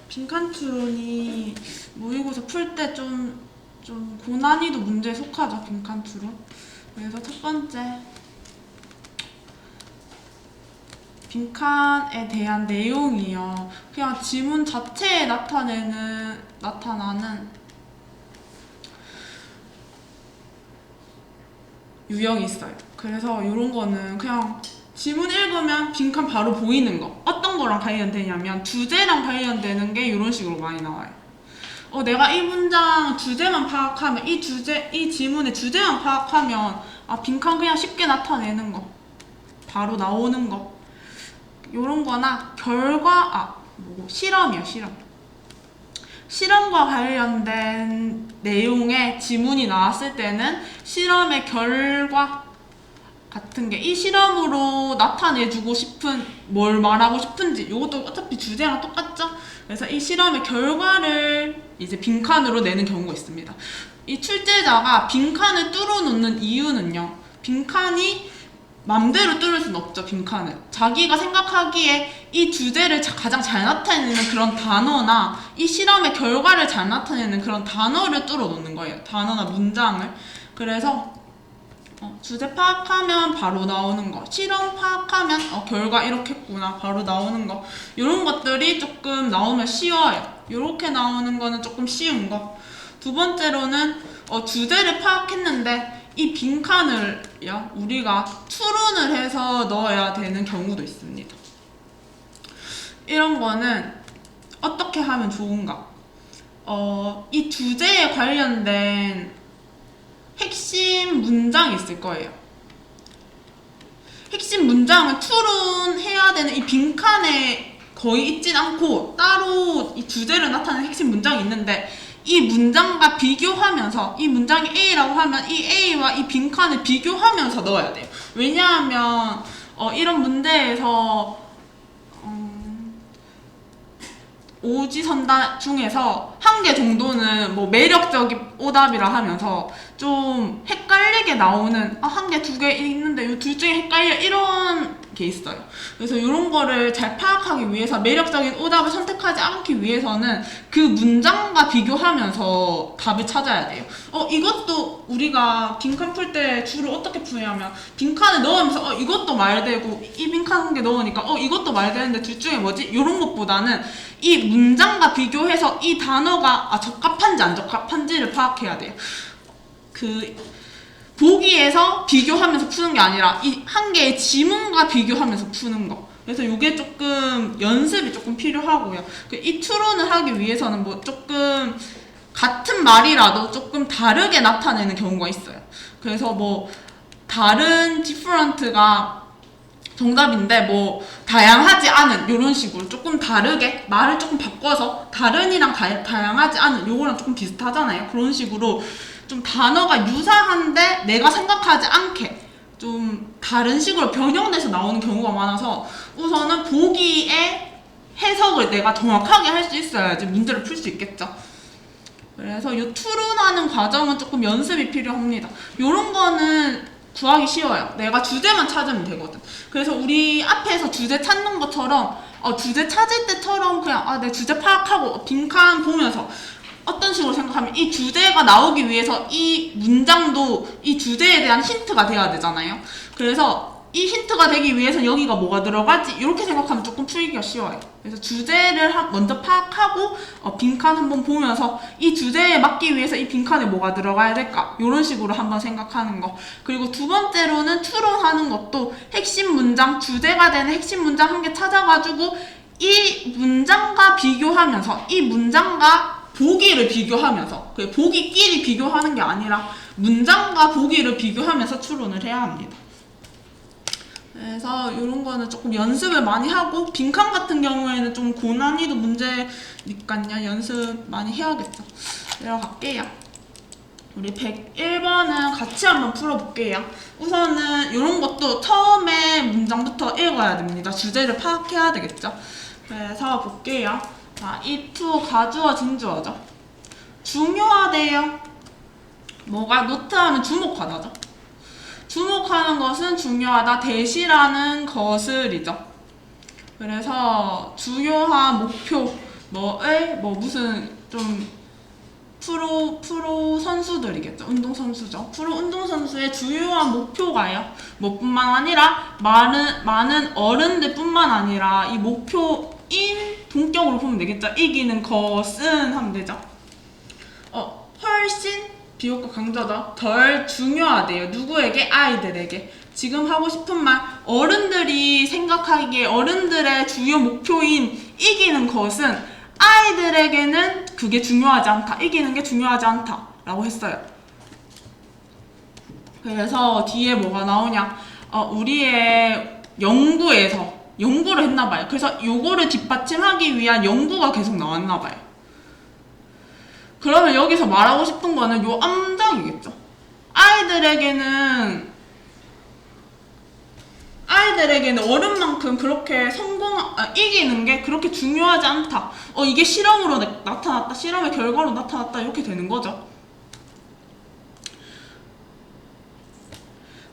빈칸 추론이 모의고사 풀 때 좀 고난이도 문제에 속하죠, 빈칸 추론. 그래서 첫 번째, 빈칸에 대한 내용이요. 그냥 지문 자체에 나타나는 유형이 있어요. 그래서 이런 거는 그냥 지문 읽으면 빈칸 바로 보이는 거. 어떤 거랑 관련되냐면 주제랑 관련되는 게 이런 식으로 많이 나와요. 내가 이 문장 주제만 파악하면 이 지문의 주제만 파악하면 빈칸 그냥 쉽게 나타내는 거. 바로 나오는 거. 요런 거나 실험이요, 실험. 실험과 관련된 내용의 지문이 나왔을 때는 실험의 결과 같은 게 이 실험으로 나타내주고 싶은 뭘 말하고 싶은지 이것도 어차피 주제랑 똑같죠? 그래서 이 실험의 결과를 이제 빈칸으로 내는 경우가 있습니다. 이 출제자가 빈칸을 뚫어놓는 이유는요. 빈칸이 맘대로 뚫을 수는 없죠, 빈칸을. 자기가 생각하기에 이 주제를 가장 잘 나타내는 그런 단어나 이 실험의 결과를 잘 나타내는 그런 단어를 뚫어놓는 거예요. 단어나 문장을. 그래서 주제 파악하면 바로 나오는 거, 실험 파악하면 결과 이렇게 했구나 바로 나오는 거, 이런 것들이 조금 나오면 쉬워요. 이렇게 나오는 거는 조금 쉬운 거. 두 번째로는 주제를 파악했는데 이 빈칸을요 우리가 추론을 해서 넣어야 되는 경우도 있습니다. 이런 거는 어떻게 하면 좋은가? 이 주제에 관련된 핵심 문장이 있을 거예요. 핵심 문장을 추론해야 되는 이 빈칸에 거의 있진 않고 따로 이 주제를 나타내는 핵심 문장이 있는데 이 문장과 비교하면서 이 문장이 A라고 하면 이 A와 이 빈칸을 비교하면서 넣어야 돼요. 왜냐하면 이런 문제에서 오지선다 중에서 한 개 정도는 뭐 매력적인 오답이라 하면서 좀 헷갈리게 나오는 한 개, 두 개 있는데 이 둘 중에 헷갈려 이런 게 있어요. 그래서 이런 거를 잘 파악하기 위해서 매력적인 오답을 선택하지 않기 위해서는 그 문장과 비교하면서 답을 찾아야 돼요. 이것도 우리가 빈칸 풀 때 주로 어떻게 푸냐면 빈칸을 넣으면서 이것도 말되고 이 빈칸 한 개 넣으니까 이것도 말되는데 둘 중에 뭐지? 이런 것보다는 이 문장과 비교해서 이 단어가 적합한지 안 적합한지를 파악해야 돼요. 보기에서 비교하면서 푸는 게 아니라 이 한 개의 지문과 비교하면서 푸는 거. 그래서 이게 조금 연습이 조금 필요하고요. 이 추론을 하기 위해서는 뭐 조금 같은 말이라도 조금 다르게 나타내는 경우가 있어요. 그래서 뭐 다른 different가 정답인데 뭐 다양하지 않은 이런 식으로 조금 다르게 말을 조금 바꿔서 다른이랑 다양하지 않은 요거랑 조금 비슷하잖아요. 그런 식으로 좀 단어가 유사한데 내가 생각하지 않게 좀 다른 식으로 변형돼서 나오는 경우가 많아서 우선은 보기에 해석을 내가 정확하게 할 수 있어야지 문제를 풀 수 있겠죠. 그래서 이 추론하는 과정은 조금 연습이 필요합니다. 요런 거는 구하기 쉬워요. 내가 주제만 찾으면 되거든. 그래서 우리 앞에서 주제 찾는 것처럼 주제 찾을 때처럼 그냥 내 주제 파악하고 빈칸 보면서 어떤 식으로 생각하면 이 주제가 나오기 위해서 이 문장도 이 주제에 대한 힌트가 돼야 되잖아요. 그래서 이 힌트가 되기 위해서 여기가 뭐가 들어가지? 이렇게 생각하면 조금 풀기가 쉬워요. 그래서 주제를 먼저 파악하고 빈칸 한번 보면서 이 주제에 맞기 위해서 이 빈칸에 뭐가 들어가야 될까? 이런 식으로 한번 생각하는 거. 그리고 두 번째로는 추론하는 것도 핵심 문장, 주제가 되는 핵심 문장 한 개 찾아가지고 이 문장과 비교하면서 이 문장과 보기를 비교하면서 보기끼리 비교하는 게 아니라 문장과 보기를 비교하면서 추론을 해야 합니다. 그래서 이런 거는 조금 연습을 많이 하고 빈칸 같은 경우에는 좀 고난이도 문제니까요. 연습 많이 해야겠죠. 내려갈게요. 우리 101번은 같이 한번 풀어볼게요. 우선은 이런 것도 처음에 문장부터 읽어야 됩니다. 주제를 파악해야 되겠죠. 그래서 볼게요. 자, 이 to 가주어 진주어죠. 중요하대요. 뭐가 노트하면 주목하다죠. 주목하는 것은 중요하다, 대시라는 것을이죠. 그래서 주요한 목표, 무슨 좀 프로 선수들이겠죠. 운동 선수죠. 프로 운동 선수의 주요한 목표가요. 뭐뿐만 아니라 많은 어른들뿐만 아니라 이 목표인 동격으로 보면 되겠죠. 이기는 것은 하면 되죠. 훨씬 비교과 강조다. 덜 중요하대요. 누구에게? 아이들에게. 지금 하고 싶은 말, 어른들이 생각하기에 어른들의 주요 목표인 이기는 것은 아이들에게는 그게 중요하지 않다. 이기는 게 중요하지 않다. 라고 했어요. 그래서 뒤에 뭐가 나오냐. 우리의 연구에서 연구를 했나봐요. 그래서 요거를 뒷받침하기 위한 연구가 계속 나왔나봐요. 그러면 여기서 말하고 싶은 거는 요 앞문장이겠죠. 아이들에게는 어른만큼 그렇게 이기는 게 그렇게 중요하지 않다. 이게 실험으로 나타났다. 실험의 결과로 나타났다. 이렇게 되는 거죠.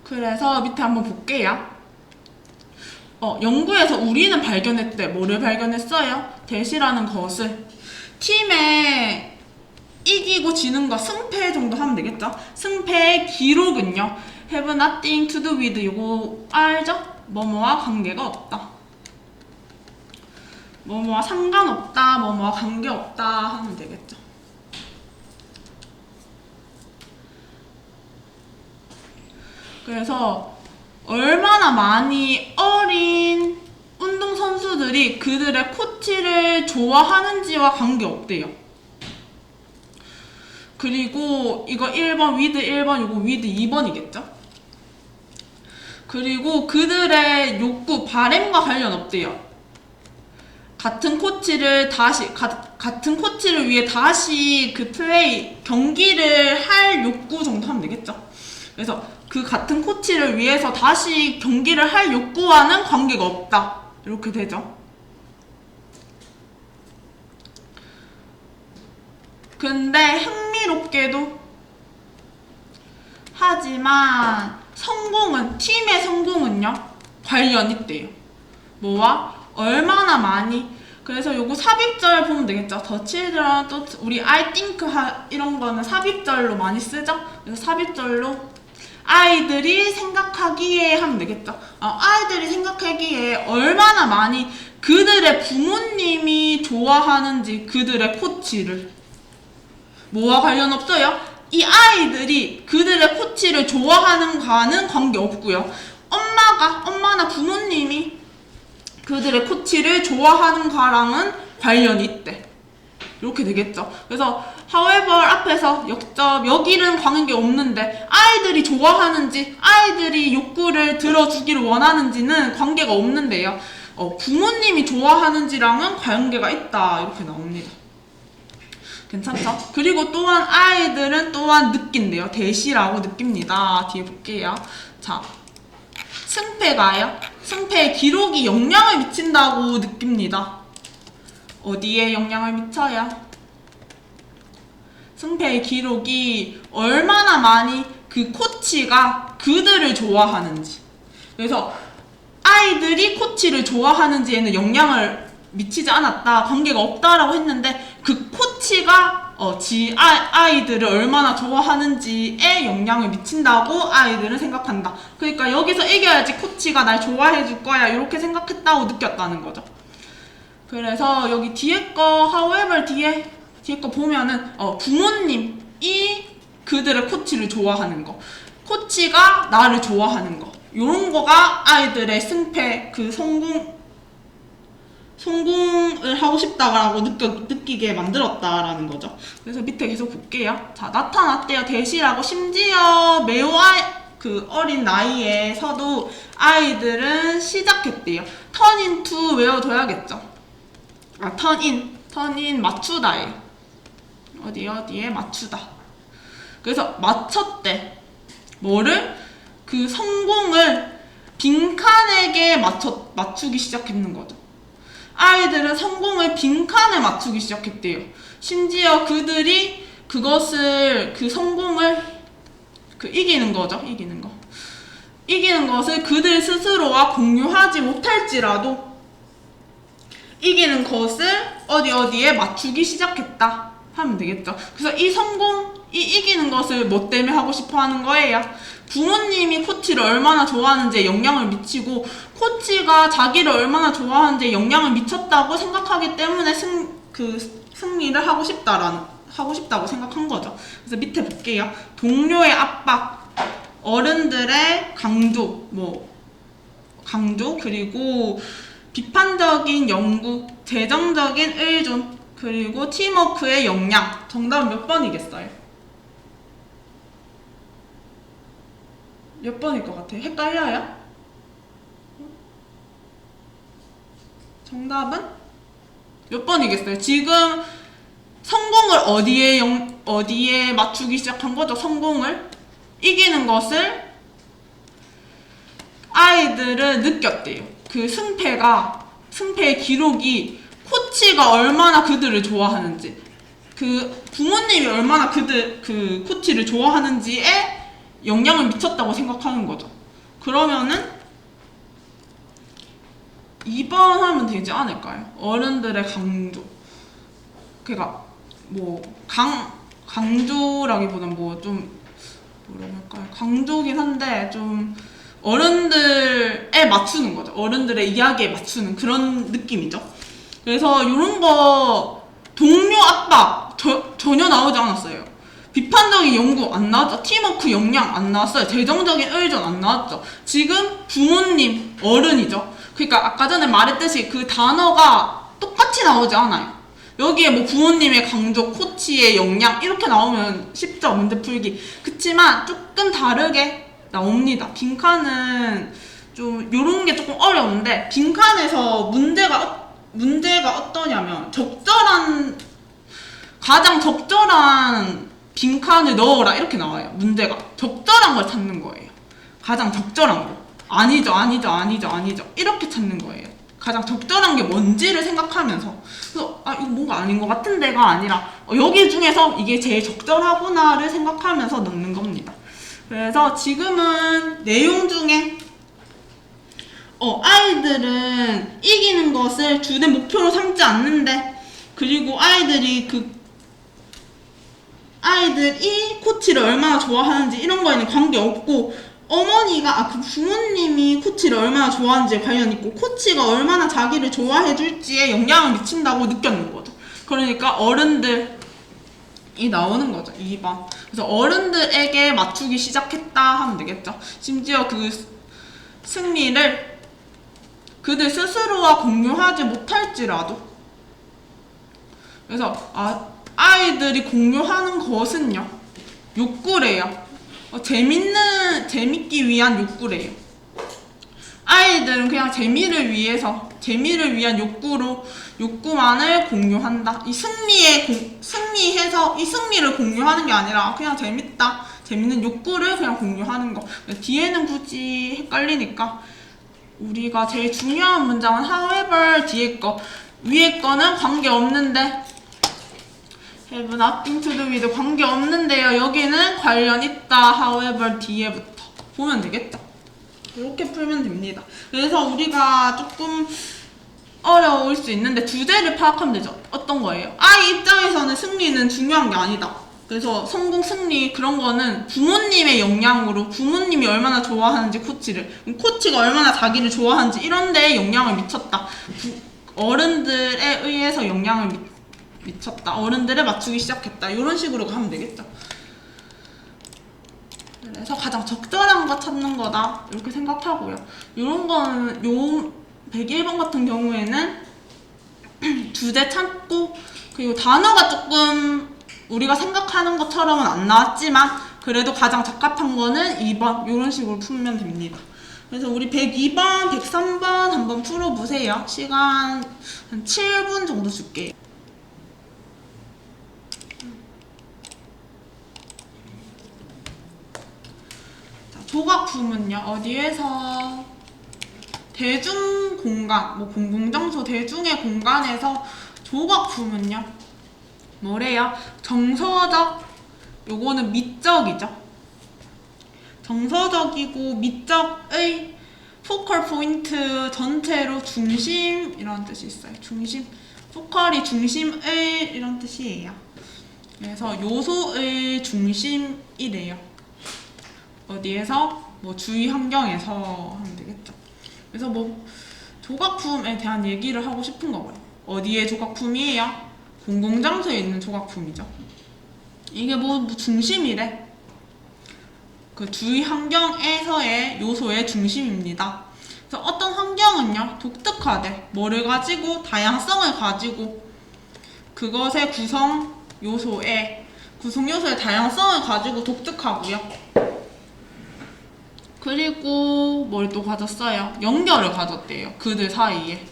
그래서 밑에 한번 볼게요. 연구에서 우리는 발견했대. 뭐를 발견했어요? 대시라는 것을. 팀에 이기고 지는 거 승패 정도 하면 되겠죠? 승패의 기록은요. have nothing to do with 이거 알죠? 뭐뭐와 관계가 없다. 뭐뭐와 상관없다. 뭐뭐와 관계없다 하면 되겠죠. 그래서 얼마나 많이 어린 운동선수들이 그들의 코치를 좋아하는지와 관계없대요. 그리고 이거 1번 위드 1번 이거 위드 2번이겠죠? 그리고 그들의 욕구, 바램과 관련 없대요. 같은 코치를 위해 다시 그 경기를 할 욕구 정도 하면 되겠죠? 그래서 그 같은 코치를 위해서 다시 경기를 할 욕구와는 관계가 없다. 이렇게 되죠. 근데 흥미롭게도 하지만 팀의 성공은요 관련 있대요. 뭐와? 얼마나 많이. 그래서 요거 삽입절 보면 되겠죠. The children, 또 우리 I think 이런 거는 삽입절로 많이 쓰죠. 그래서 삽입절로 아이들이 생각하기에 하면 되겠죠. 아이들이 생각하기에 얼마나 많이 그들의 부모님이 좋아하는지 그들의 코치를. 뭐와 관련 없어요? 이 아이들이 그들의 코치를 좋아하는가는 관계없고요. 엄마나 부모님이 그들의 코치를 좋아하는가랑은 관련이 있대. 이렇게 되겠죠. 그래서 however 앞에서 역접 여기는 관계없는데 아이들이 좋아하는지 아이들이 욕구를 들어주기를 원하는지는 관계가 없는데요. 부모님이 좋아하는지랑은 관계가 있다. 이렇게 나옵니다. 괜찮죠? 그리고 또한 아이들은 또한 느낀대요. 대시라고 느낍니다. 뒤에 볼게요. 자, 승패가요. 승패의 기록이 영향을 미친다고 느낍니다. 어디에 영향을 미쳐요? 승패의 기록이 얼마나 많이 그 코치가 그들을 좋아하는지. 그래서 아이들이 코치를 좋아하는지에는 영향을 미치지 않았다. 관계가 없다라고 했는데 그 코치가 아이들을 얼마나 좋아하는지에 영향을 미친다고 아이들은 생각한다. 그러니까 여기서 이겨야지 코치가 날 좋아해 줄 거야. 이렇게 생각했다고 느꼈다는 거죠. 그래서 여기 뒤에 거 however 뒤에 거 보면은 부모님이 그들의 코치를 좋아하는 거, 코치가 나를 좋아하는 거, 요런 거가 아이들의 승패 그 성공을 하고 싶다라고 느끼게 만들었다라는 거죠. 그래서 밑에 계속 볼게요. 자, 나타났대요. 대시라고. 심지어 매우 어린 나이에서도 아이들은 시작했대요. turn into 외워둬야겠죠. turn in 맞추다예요. 어디에 맞추다. 그래서 맞췄대. 뭐를? 그 성공을 빈칸에게 맞추기 시작했는 거죠. 아이들은 성공을 빈칸에 맞추기 시작했대요. 심지어 그들이 그 성공을 이기는 거죠. 이기는 것을 그들 스스로와 공유하지 못할지라도 이기는 것을 어디에 맞추기 시작했다 하면 되겠죠. 그래서 이 이기는 것을 뭐 때문에 하고 싶어 하는 거예요? 부모님이 코치를 얼마나 좋아하는지에 영향을 미치고 코치가 자기를 얼마나 좋아하는지에 영향을 미쳤다고 생각하기 때문에 승리를 하고 싶다고 생각한 거죠. 그래서 밑에 볼게요. 동료의 압박, 어른들의 강조, 그리고 비판적인 연구, 재정적인 의존, 그리고 팀워크의 역량. 정답은 몇 번이겠어요? 몇 번일 것 같아요? 헷갈려요? 정답은 몇 번이겠어요? 지금 성공을 어디에 맞추기 시작한 거죠? 성공을 이기는 것을 아이들은 느꼈대요. 그 승패의 기록이 코치가 얼마나 그들을 좋아하는지, 그 부모님이 얼마나 그 코치를 좋아하는지에 영향을 미쳤다고 생각하는 거죠. 그러면은 2번 하면 되지 않을까요? 어른들의 강조. 그러니까 강조라기보단 뭐라고 할까요? 강조긴 한데 좀 어른들에 맞추는 거죠. 어른들의 이야기에 맞추는 그런 느낌이죠. 그래서 이런 거 동료 압박 전혀 나오지 않았어요. 비판적인 연구 안 나왔죠. 팀워크 역량 안 나왔어요. 재정적인 의존 안 나왔죠. 지금 부모님, 어른이죠. 그러니까 아까 전에 말했듯이 그 단어가 똑같이 나오지 않아요. 여기에 뭐 부모님의 강조, 코치의 역량 이렇게 나오면 쉽죠, 문제 풀기. 그치만 조금 다르게 나옵니다. 빈칸은 좀 요런 게 조금 어려운데, 빈칸에서 문제가 어떠냐면 가장 적절한 빈칸을 넣어라 이렇게 나와요. 문제가 적절한 걸 찾는 거예요. 가장 적절한 거. 아니죠 이렇게 찾는 거예요. 가장 적절한 게 뭔지를 생각하면서. 그래서 이거 뭔가 아닌 것 같은데가 아니라 여기 중에서 이게 제일 적절하구나를 생각하면서 넣는 겁니다. 그래서 지금은 내용 중에 아이들은 이기는 것을 주된 목표로 삼지 않는데, 그리고 아이들이 코치를 얼마나 좋아하는지 이런 거에는 관계없고, 어머니가 부모님이 코치를 얼마나 좋아하는지에 관련 있고, 코치가 얼마나 자기를 좋아해 줄지에 영향을 미친다고 느꼈는 거죠. 그러니까 어른들이 나오는 거죠. 2번. 그래서 어른들에게 맞추기 시작했다 하면 되겠죠. 심지어 그 승리를 그들 스스로와 공유하지 못할지라도. 그래서 아이들이 공유하는 것은요, 욕구래요. 재밌기 위한 욕구래요. 아이들은 그냥 재미를 위한 욕구만을 공유한다. 승리해서 이 승리를 공유하는 게 아니라 그냥 재밌는 욕구를 그냥 공유하는 거. 뒤에는 굳이 헷갈리니까 우리가 제일 중요한 문장은 however 뒤에 거, 위에 거는 관계없는데 have nothing to do with 관계없는데요. 여기는 관련 있다. however 뒤에부터 보면 되겠죠. 이렇게 풀면 됩니다. 그래서 우리가 조금 어려울 수 있는데 주제를 파악하면 되죠. 어떤 거예요? 아이 입장에서는 승리는 중요한 게 아니다. 그래서 성공, 승리 그런 거는 부모님의 영향으로, 부모님이 얼마나 좋아하는지 코치가 얼마나 자기를 좋아하는지 이런 데에 영향을 미쳤다. 어른들에 의해서 영향을 미쳤다. 어른들에 맞추기 시작했다. 이런 식으로 가면 되겠죠. 그래서 가장 적절한 거 찾는 거다. 이렇게 생각하고요. 이런 거는 101번 같은 경우에는 주제 찾고, 그리고 단어가 조금 우리가 생각하는 것처럼은 안 나왔지만 그래도 가장 적합한 거는 2번 이런 식으로 풀면 됩니다. 그래서 우리 102번, 103번 한번 풀어보세요. 시간 한 7분 정도 줄게요. 자, 조각품은요, 어디에서 대중공간, 공공장소 대중의 공간에서 조각품은요, 뭐래요? 정서적, 요거는 미적이죠. 정서적이고 미적의 포컬 포인트 전체로 중심이라는 뜻이 있어요. 중심. 포컬이 중심을 이런 뜻이에요. 그래서 요소의 중심이래요. 어디에서? 뭐 주위 환경에서 하면 되겠죠. 그래서 뭐 조각품에 대한 얘기를 하고 싶은 거고요. 어디에 조각품이에요? 공공장소에 있는 조각품이죠. 이게 뭐 중심이래. 그 주위 환경에서의 요소의 중심입니다. 그래서 어떤 환경은요, 독특하대. 뭐를 가지고? 다양성을 가지고 그것의 구성 요소의 다양성을 가지고 독특하고요. 그리고 뭘 또 가졌어요? 연결을 가졌대요. 그들 사이에.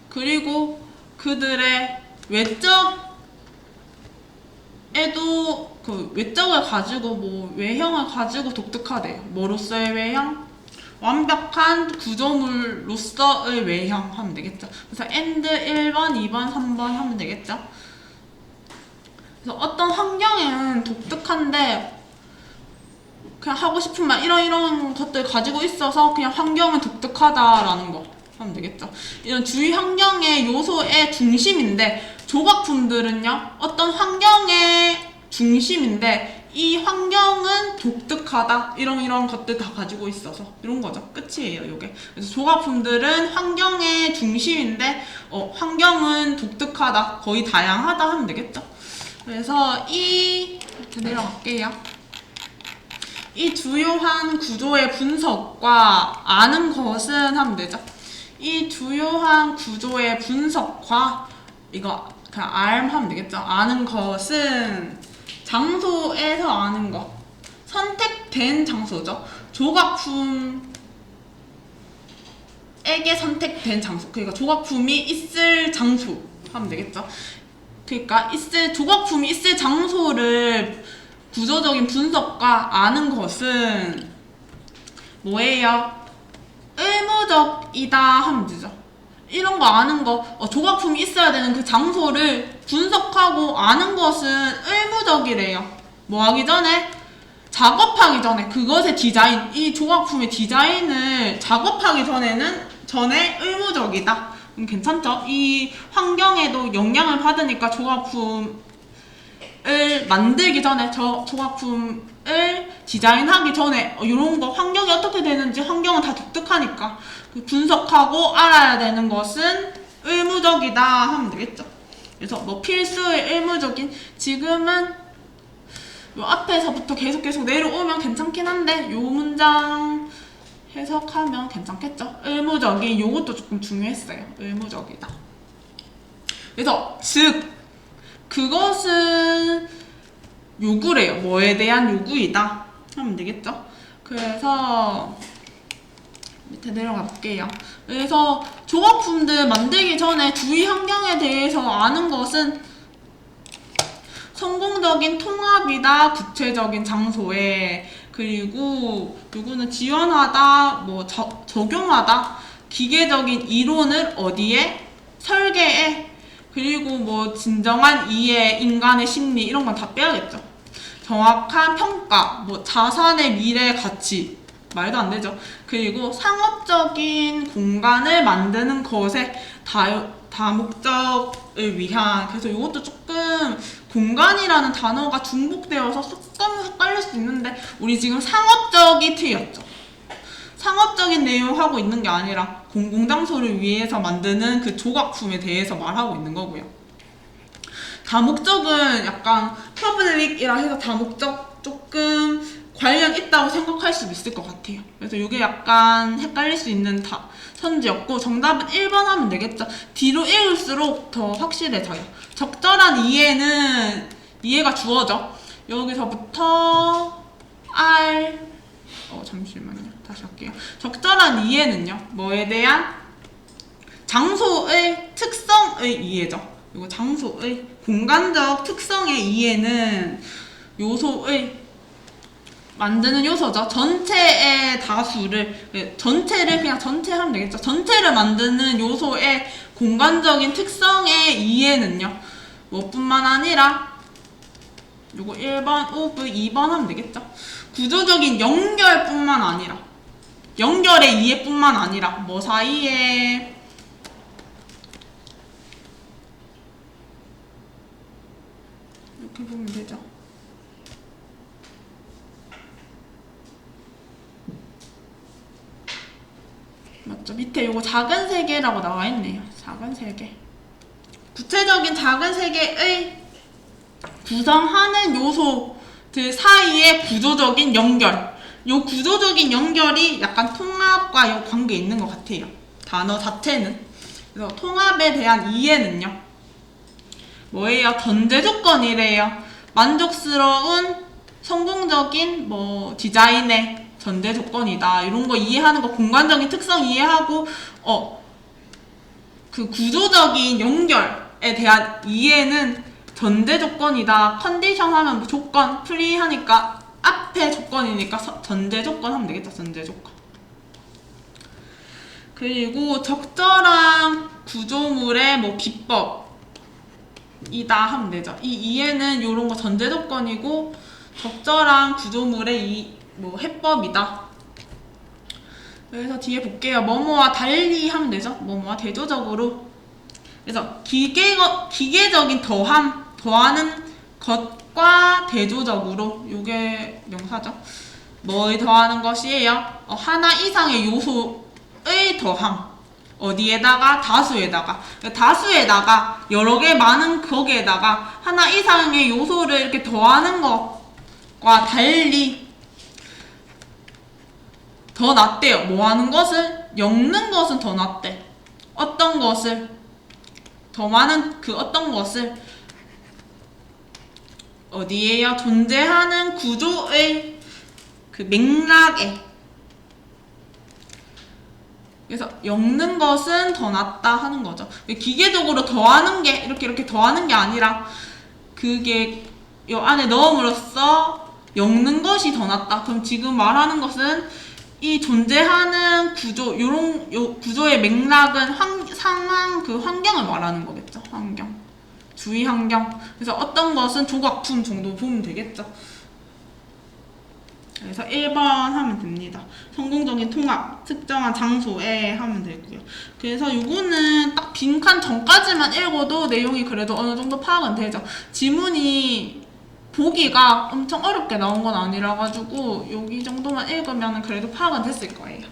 그리고 그들의 외적에도 그 외적을 가지고 뭐 외형을 가지고 독특하대요. 뭐로서의 외형? 완벽한 구조물로서의 외형 하면 되겠죠. 그래서 and 1번, 2번, 3번 하면 되겠죠. 그래서 어떤 환경에는 독특한데 그냥 하고 싶은 말 이런 것들 가지고 있어서 그냥 환경은 독특하다라는 거 하면 되겠죠. 이런 주위 환경의 요소의 중심인데 조각품들은요, 어떤 환경의 중심인데 이 환경은 독특하다 이런 것들 다 가지고 있어서 이런 거죠. 끝이에요, 요게. 그래서 조각품들은 환경의 중심인데 환경은 독특하다, 거의 다양하다 하면 되겠죠. 그래서 이렇게 내려갈게요. 이 주요한 구조의 분석과 아는 것은 하면 되죠. 이 주요한 구조의 분석과 이거 그냥 하면 되겠죠. 아는 것은 장소에서 아는 것. 선택된 장소죠. 조각품에게 선택된 장소. 그러니까 조각품이 있을 장소 하면 되겠죠. 그러니까 조각품이 있을 장소를 구조적인 분석과 아는 것은 뭐예요? 의무적이다 하면 되죠. 이런 거 아는 거, 조각품이 있어야 되는 그 장소를 분석하고 아는 것은 의무적이래요. 뭐 하기 전에? 작업하기 전에 그것의 디자인, 이 조각품의 디자인을 작업하기 전에 의무적이다. 괜찮죠? 이 환경에도 영향을 받으니까 조각품을 만들기 전에 조각품을 디자인하기 전에 이런 거 환경이 어떻게 되는지 환경은 다 독특하니까 분석하고 알아야 되는 것은 의무적이다 하면 되겠죠. 그래서 뭐 필수의 의무적인 지금은 요 앞에서부터 계속 내려오면 괜찮긴 한데 요 문장 해석하면 괜찮겠죠. 의무적인 요것도 조금 중요했어요. 의무적이다. 그래서 즉 그것은 요구래요. 뭐에 대한 요구이다 하면 되겠죠. 그래서 밑에 내려가 볼게요. 그래서 조각품들 만들기 전에 주위 환경에 대해서 아는 것은 성공적인 통합이다. 구체적인 장소에. 그리고 요거는 지원하다, 뭐 적용하다. 기계적인 이론을 어디에? 설계에. 그리고 뭐 진정한 이해, 인간의 심리 이런 건 다 빼야겠죠. 정확한 평가, 뭐 자산의 미래 가치 말도 안 되죠. 그리고 상업적인 공간을 만드는 것에 다목적을 위한. 그래서 이것도 조금 공간이라는 단어가 중복되어서 조금 헷갈릴 수 있는데 우리 지금 상업적이 틀렸죠. 상업적인 내용 하고 있는 게 아니라 공공장소를 위해서 만드는 그 조각품에 대해서 말하고 있는 거고요. 다목적은 약간 퍼블릭이라 해서 다목적 조금 관련 있다고 생각할 수도 있을 것 같아요. 그래서 이게 약간 헷갈릴 수 있는 선지였고 정답은 1번 하면 되겠죠. 뒤로 읽을수록 더 확실해져요. 적절한 이해는 이해가 주어져. 여기서부터 잠시만요. 다시 할게요. 적절한 이해는요. 뭐에 대한? 장소의 특성의 이해죠. 이거 장소의 공간적 특성의 이해는 요소의 만드는 요소죠. 전체의 다수를 전체를 그냥 전체 하면 되겠죠. 전체를 만드는 요소의 공간적인 특성의 이해는요. 뭐뿐만 아니라 요거 1번, 5, 2번 하면 되겠죠. 구조적인 연결뿐만 아니라 연결의 이해뿐만 아니라 뭐 사이에 이렇게 보면 되죠. 맞죠? 밑에 요거 작은 세계라고 나와 있네요. 작은 세계. 구체적인 작은 세계의 구성하는 요소들 사이의 구조적인 연결. 요 구조적인 연결이 약간 통합과 요 관계 있는 것 같아요. 단어 자체는. 그래서 통합에 대한 이해는요. 뭐예요? 전제 조건이래요. 만족스러운 성공적인 뭐 디자인의 전제 조건이다. 이런 거 이해하는 거, 공간적인 특성 이해하고 그 구조적인 연결에 대한 이해는 전제 조건이다. 컨디션 하면 뭐 조건, 프리 하니까 앞에 조건이니까 전제 조건 하면 되겠다. 전제 조건. 그리고 적절한 구조물의 뭐 기법이다 하면 되죠. 이 이해는 요런 거 전제 조건이고 적절한 구조물의 뭐 해법이다. 그래서 뒤에 볼게요. 뭐뭐와 달리 하면 되죠. 뭐뭐와 대조적으로. 그래서 기계적인 더하는 것과 대조적으로. 요게 명사죠. 뭐에 더하는 것이에요? 하나 이상의 요소의 더함. 어디에다가? 다수에다가. 다수에다가 여러 개 많은 거기에다가 하나 이상의 요소를 이렇게 더하는 것과 달리 더 낫대요. 뭐 하는 것을? 엮는 것은 더 낫대. 어떤 것을? 더 많은 그 어떤 것을 어디에요? 존재하는 구조의 그 맥락에. 그래서 엮는 것은 더 낫다 하는 거죠. 기계적으로 더하는 게 이렇게 더하는 게 아니라 그게 요 안에 넣음으로써 엮는 것이 더 낫다. 그럼 지금 말하는 것은 이 존재하는 구조, 요 구조의 맥락은 상황 그 환경을 말하는 거겠죠. 환경. 주위 환경. 그래서 어떤 것은 조각품 정도 보면 되겠죠. 그래서 1번 하면 됩니다. 성공적인 통합, 특정한 장소에 하면 되고요. 그래서 요거는 딱 빈칸 전까지만 읽어도 내용이 그래도 어느 정도 파악은 되죠. 지문이 보기가 엄청 어렵게 나온 건 아니라 가지고 여기 정도만 읽으면 그래도 파악은 됐을 거예요.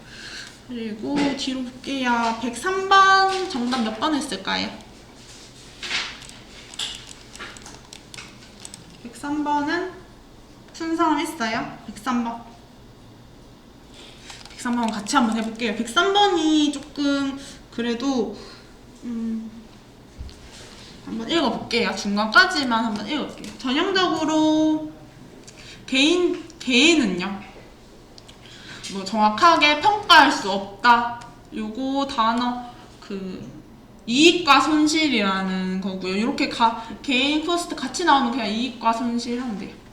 그리고 뒤로 볼게요. 103번 정답 몇 번 했을까요? 103번은 푼 사람 있어요? 103번. 103번 같이 한번 해볼게요. 103번이 조금 그래도 한번 읽어볼게요. 중간까지만 한번 읽을게요. 전형적으로 개인은요. 뭐 정확하게 평가할 수 없다. 요거 단어 그 이익과 손실이라는 거고요. 이렇게 개인 코스트 같이 나오면 그냥 이익과 손실 하면 돼요.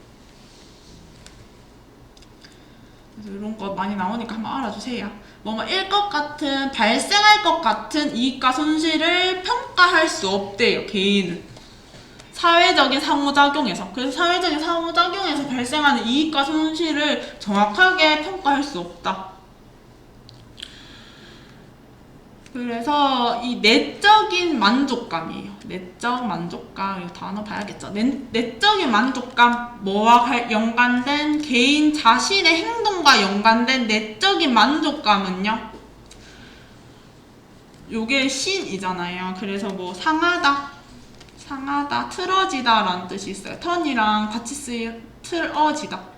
그래서 이런 거 많이 나오니까 한번 알아주세요. 뭐일 것 같은, 발생할 것 같은 이익과 손실을 평가할 수 없대요. 개인은. 사회적인 상호작용에서. 그래서 사회적인 상호작용에서 발생하는 이익과 손실을 정확하게 평가할 수 없다. 그래서 이 내적인 만족감이에요. 내적 만족감, 이 단어 봐야겠죠. 내적인 만족감, 뭐와 연관된 개인 자신의 행동과 연관된 내적인 만족감은요. 요게 신이잖아요. 그래서 뭐 상하다, 틀어지다 라는 뜻이 있어요. 턴이랑 같이 쓰여 틀어지다.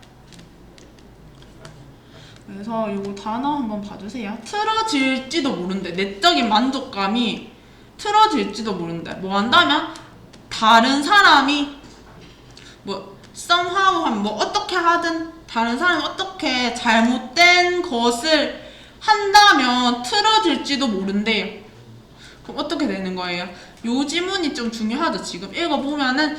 그래서 요거 단어 한번 봐주세요. 틀어질지도 모른대. 내적인 만족감이 틀어질지도 모른대. 뭐 한다면 다른 사람이 뭐 somehow 하면 뭐 어떻게 하든 다른 사람이 어떻게 잘못된 것을 한다면 틀어질지도 모른대요. 그럼 어떻게 되는 거예요? 요 지문이 좀 중요하죠. 지금 읽어보면은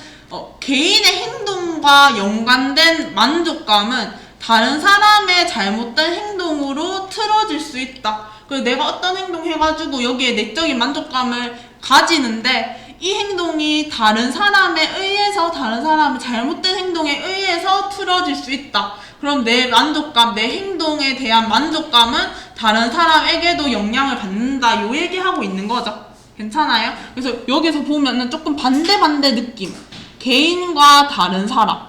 개인의 행동과 연관된 만족감은 다른 사람의 잘못된 행동으로 틀어질 수 있다. 그래서 내가 어떤 행동 해가지고 여기에 내적인 만족감을 가지는데 이 행동이 다른 사람에 의해서, 다른 사람의 잘못된 행동에 의해서 틀어질 수 있다. 그럼 내 만족감, 내 행동에 대한 만족감은 다른 사람에게도 영향을 받는다. 요 얘기하고 있는 거죠. 괜찮아요? 그래서 여기서 보면은 조금 반대 느낌. 개인과 다른 사람.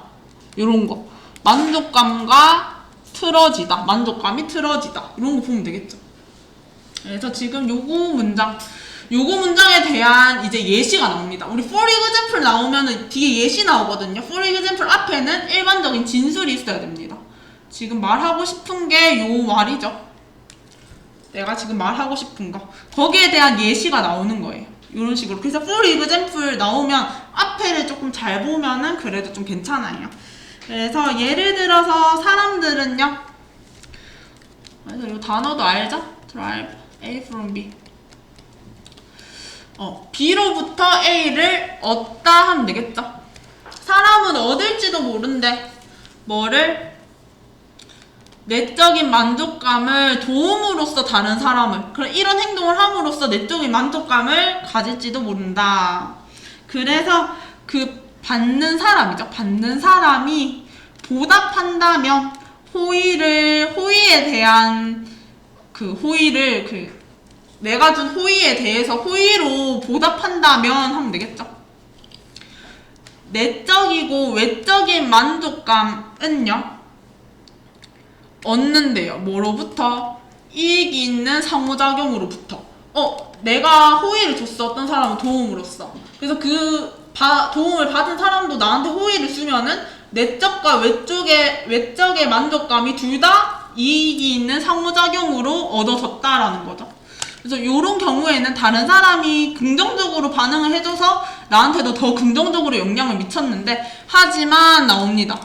요런 거. 만족감과 틀어지다. 만족감이 틀어지다. 이런 거 보면 되겠죠. 그래서 지금 요거 문장에 대한 이제 예시가 나옵니다. 우리 for example 나오면은 뒤에 예시 나오거든요. for example 앞에는 일반적인 진술이 있어야 됩니다. 지금 말하고 싶은 게 요 말이죠. 내가 지금 말하고 싶은 거. 거기에 대한 예시가 나오는 거예요. 이런 식으로. 그래서 for example 나오면 앞에를 조금 잘 보면은 그래도 좀 괜찮아요. 그래서 예를 들어서 사람들은요. 그래서 이 단어도 알죠? drive A from B. B로부터 A를 얻다 하면 되겠죠? 사람은 얻을지도 모른대. 뭐를? 내적인 만족감을 도움으로써 다른 사람을. 그럼 이런 행동을 함으로써 내적인 만족감을 가질지도 모른다. 그래서 그 받는 사람이죠. 받는 사람이 보답한다면 호의에 대한 내가 준 호의에 대해서 호의로 보답한다면 하면 되겠죠. 내적이고 외적인 만족감은요, 얻는데요. 뭐로부터? 이익이 있는 상호작용으로부터. 내가 호의를 줬어. 어떤 사람은 도움으로써. 그래서 그 도움을 받은 사람도 나한테 호의를 주면은 내적과 외적의 만족감이 둘 다 이익이 있는 상호작용으로 얻어졌다라는 거죠. 그래서 이런 경우에는 다른 사람이 긍정적으로 반응을 해줘서 나한테도 더 긍정적으로 영향을 미쳤는데, 하지만 나옵니다.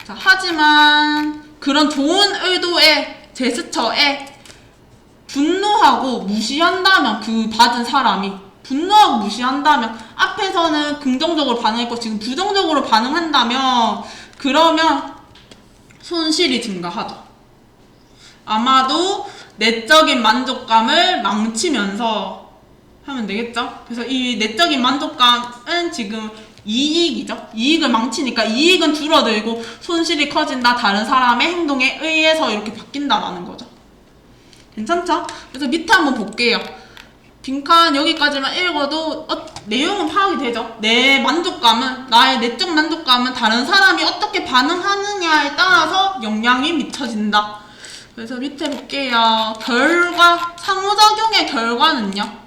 자, 하지만 그런 좋은 의도의 제스처에 분노하고 무시한다면, 그 받은 사람이 분노하고 무시한다면, 앞에서는 긍정적으로 반응했고 지금 부정적으로 반응한다면, 그러면 손실이 증가하죠. 아마도 내적인 만족감을 망치면서 하면 되겠죠? 그래서 이 내적인 만족감은 지금 이익이죠. 이익을 망치니까 이익은 줄어들고 손실이 커진다. 다른 사람의 행동에 의해서 이렇게 바뀐다라는 거죠. 괜찮죠? 그래서 밑에 한번 볼게요. 빈칸 여기까지만 읽어도 내용은 파악이 되죠. 나의 내적 만족감은 다른 사람이 어떻게 반응하느냐에 따라서 영향이 미쳐진다. 그래서 밑에 볼게요. 상호작용의 결과는요,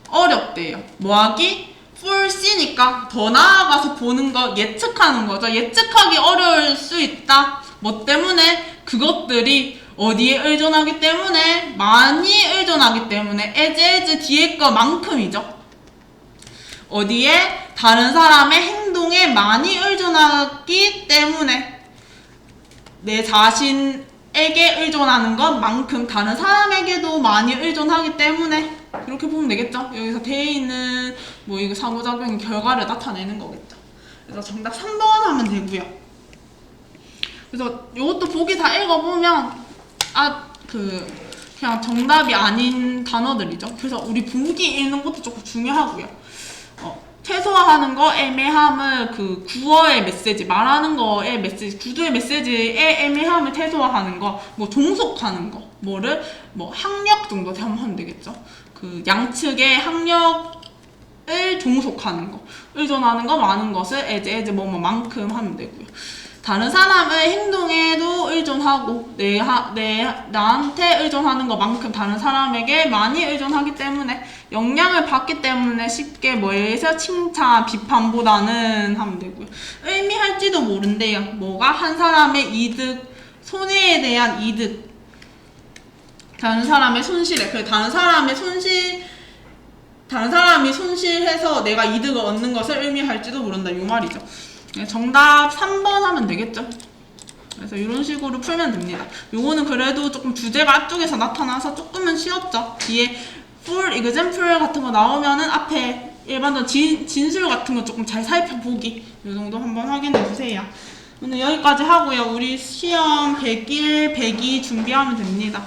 어렵대요. 뭐하기? foresee니까 더 나아가서 보는 거, 예측하는 거죠. 예측하기 어려울 수 있다. 뭐 때문에? 그것들이 어디에 의존하기 때문에? 많이 의존하기 때문에. as 뒤에 거만큼이죠. 어디에? 다른 사람의 행동에 많이 의존하기 때문에. 내 자신에게 의존하는 것만큼 다른 사람에게도 많이 의존하기 때문에. 이렇게 보면 되겠죠? 여기서 대의는 뭐 이거 상호작용의 결과를 나타내는 거겠죠. 그래서 정답 3번 하면 되고요. 그래서 이것도 보기 다 읽어보면 그냥 정답이 아닌 단어들이죠. 그래서 우리 보기 읽는 것도 조금 중요하고요. 최소화하는 거, 애매함을 그 구어의 메시지, 말하는 거의 메시지, 구조의 메시지의 애매함을 최소화하는 거, 뭐 종속하는 거, 학력 정도 하면 되겠죠. 그 양측의 학력을 종속하는 거, 의존하는 거, 많은 것을 as 뭐만큼 하면 되고요. 다른 사람의 행동에도 의존하고 나한테 의존하는 것만큼 다른 사람에게 많이 의존하기 때문에 영향을 받기 때문에 쉽게 뭐에서 칭찬, 비판보다는 하면 되고요. 의미할지도 모른대요. 뭐가? 한 사람의 이득, 손해에 대한 이득, 다른 사람의 손실에, 그래 다른 사람이 손실해서 내가 이득을 얻는 것을 의미할지도 모른다. 이 말이죠. 정답 3번 하면 되겠죠. 그래서 이런 식으로 풀면 됩니다. 요거는 그래도 조금 주제가 앞쪽에서 나타나서 조금은 쉬웠죠. 뒤에 for example 같은 거 나오면은 앞에 일반적인 진술 같은 거 조금 잘 살펴보기, 요 정도 한번 확인해 주세요. 오늘 여기까지 하고요. 우리 시험 100일, 102 준비하면 됩니다.